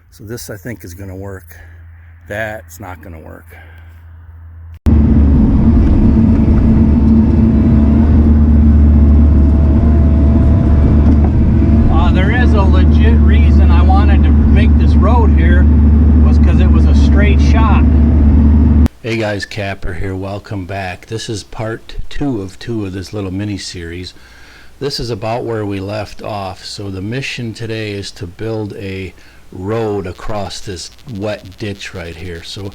So this, I think, is going to work. That's not going to work. There is a legit reason I wanted to make this road here, was because it was a straight shot. Hey guys, Kapper here. Welcome back. This is part 2 of this little mini series. This is about where we left off. So the mission today is to build a road across this wet ditch right here. So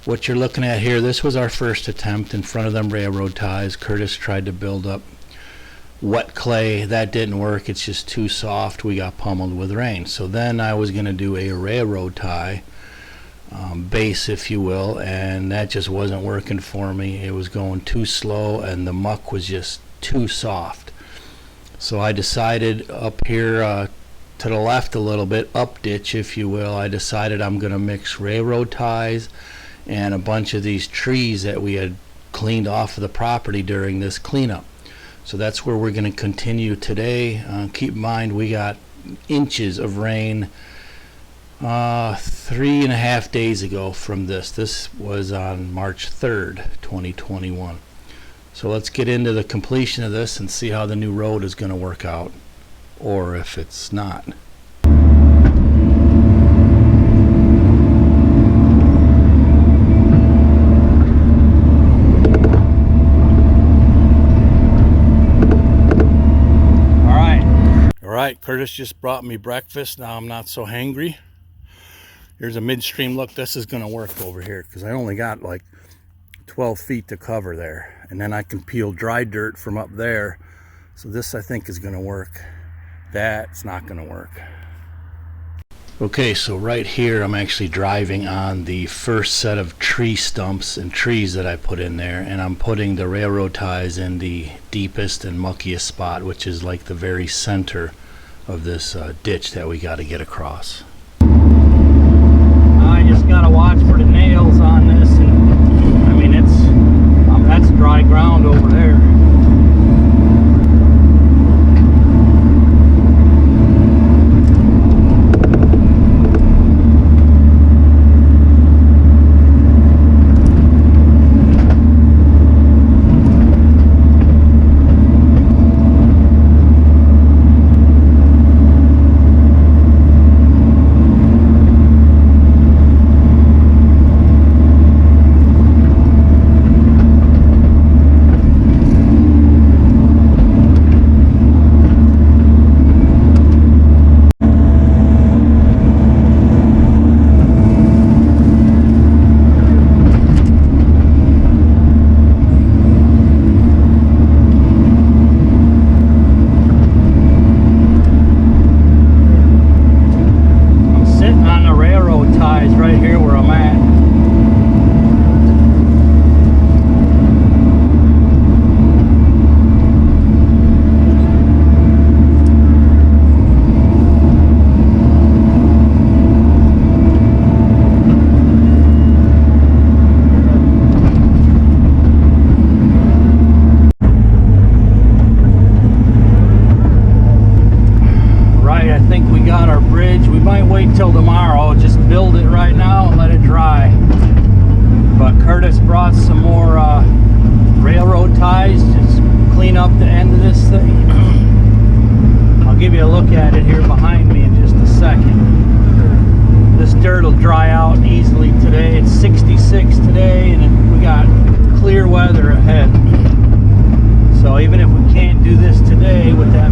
what you're looking at here, this was our first attempt in front of them railroad ties. Curtis tried to build up wet clay. That didn't work. It's just too soft. We got pummeled with rain. So then I was going to do a railroad tie base, if you will, and that just wasn't working for me. It was going too slow and the muck was just too soft. So I decided up here to the left a little bit, up ditch if you will, I decided I'm going to mix railroad ties and a bunch of these trees that we had cleaned off of the property during this cleanup. So that's where we're going to continue today. Keep in mind we got inches of rain 3.5 days ago from this. This was on March 3rd, 2021. So let's get into the completion of this and see how the new road is going to work out, or if it's not. Alright, Curtis just brought me breakfast. Now I'm not so hangry. Here's a midstream look. This is going to work over here because I only got like 12 feet to cover there, and then I can peel dry dirt from up there. So this, I think, is going to work. That's not going to work. Okay, so right here I'm actually driving on the first set of tree stumps and trees that I put in there, and I'm putting the railroad ties in the deepest and muckiest spot, which is like the very center of this ditch that we got to get across. I just got to watch for the nails on this, and I mean that's dry ground over there. Till tomorrow, just build it right now and let it dry. But Curtis brought some more railroad ties, just clean up the end of this thing. I'll give you a look at it here behind me in just a second. This dirt will dry out easily today. It's 66 today, and we got clear weather ahead. So even if we can't do this today with that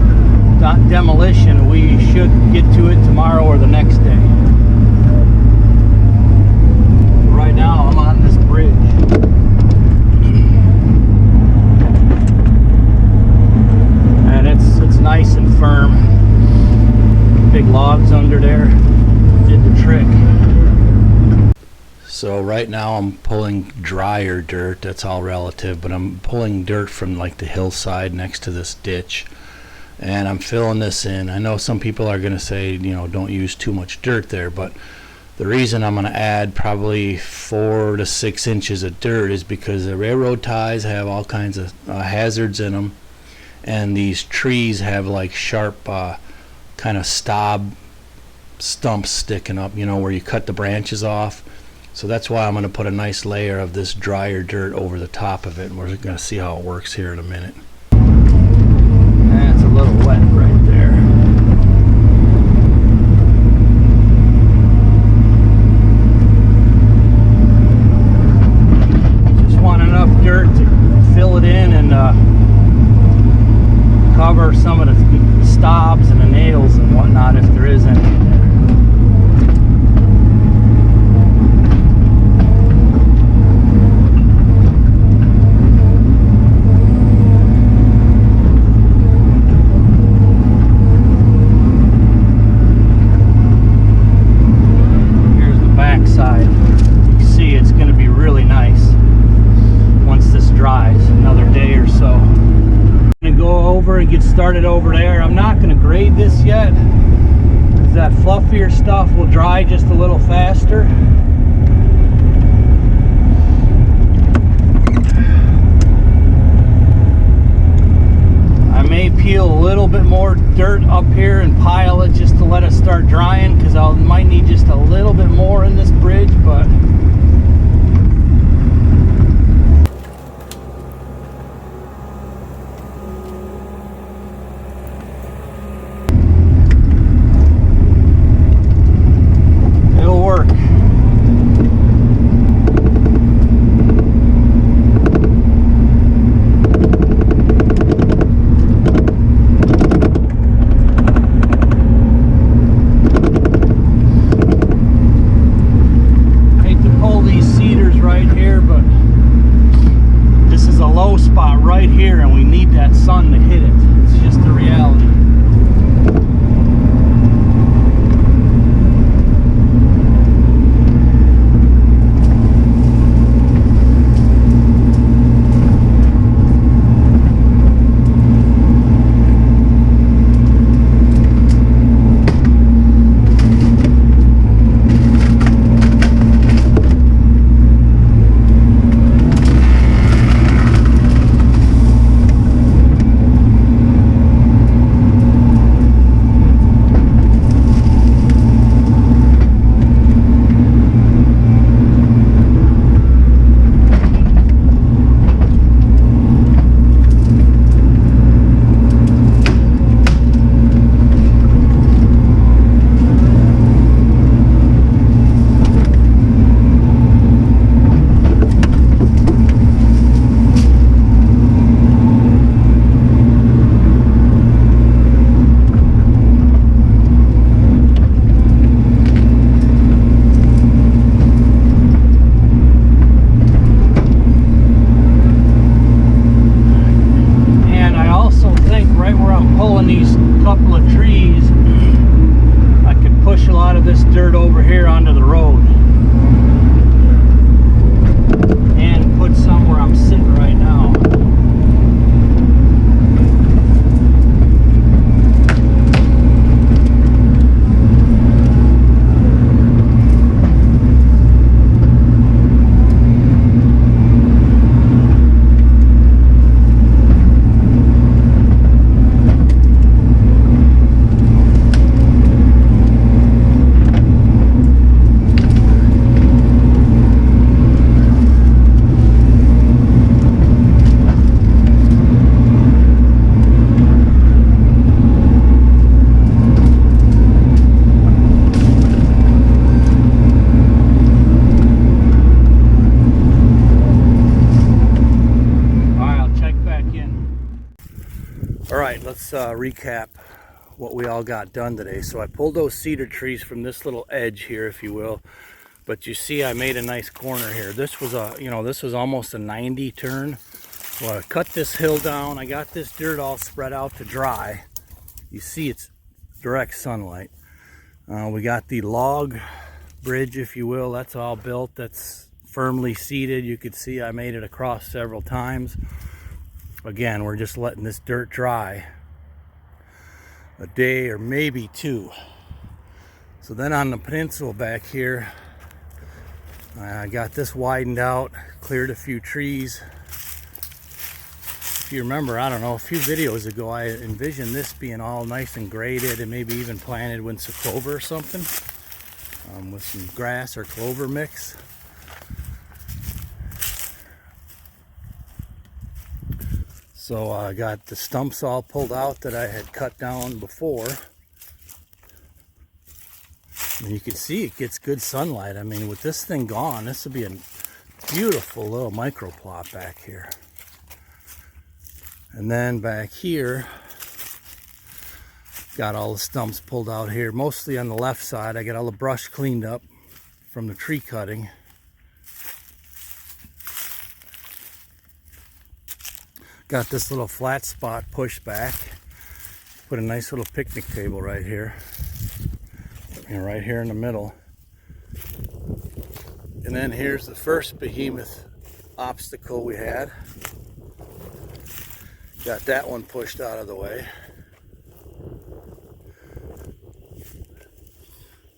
demolition, we should get to it tomorrow or the next day. Right now I'm on this bridge, and it's nice and firm. Big logs under there did the trick. So right now I'm pulling drier dirt. That's all relative, but I'm pulling dirt from like the hillside next to this ditch, and I'm filling this in. I know some people are going to say, you know, don't use too much dirt there, but the reason I'm going to add probably 4 to 6 inches of dirt is because the railroad ties have all kinds of hazards in them, and these trees have like sharp kind of stumps sticking up, you know, where you cut the branches off. So that's why I'm going to put a nice layer of this drier dirt over the top of it, and we're going to see how it works here in a minute. That's a little wet right there. Just want enough dirt to fill it in and cover some of the stobs and the nails and whatnot if there is any in there. Started over there. I'm not going to grade this yet because that fluffier stuff will dry just a little faster. I may peel a little bit more dirt up here and pile it just to let it start drying, because I might need just a little bit more in this bridge, but let's recap what we all got done today. So I pulled those cedar trees from this little edge here, if you will, but you see I made a nice corner here. This was a, you know, this was almost a 90 turn. Well, I cut this hill down. I got this dirt all spread out to dry. You see it's direct sunlight. We got the log bridge, if you will, that's all built. That's firmly seated. You could see I made it across several times. Again, we're just letting this dirt dry a day or maybe two. So then on the peninsula back here, I got this widened out, cleared a few trees. If you remember, I don't know, a few videos ago, I envisioned this being all nice and graded and maybe even planted with some clover or something, with some grass or clover mix. So I got the stumps all pulled out that I had cut down before. And you can see it gets good sunlight. I mean, with this thing gone, this would be a beautiful little micro plot back here. And then back here, got all the stumps pulled out here, mostly on the left side. I got all the brush cleaned up from the tree cutting. Got this little flat spot pushed back. Put a nice little picnic table right here. And right here in the middle. And then here's the first behemoth obstacle we had. Got that one pushed out of the way.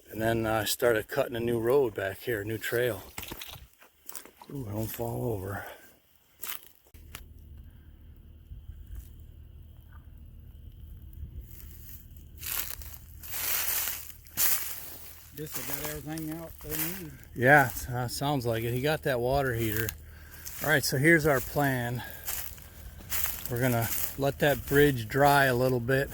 And then I started cutting a new road back here, a new trail. Ooh, don't fall over. Just got everything out they need. Yeah, sounds like it. He got that water heater. All right, so here's our plan. We're gonna let that bridge dry a little bit,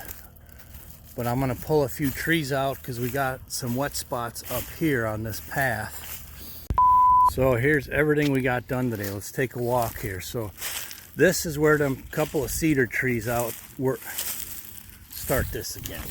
but I'm gonna pull a few trees out because we got some wet spots up here on this path. So here's everything we got done today. Let's take a walk here. So this is where them couple of cedar trees out were. Start this again.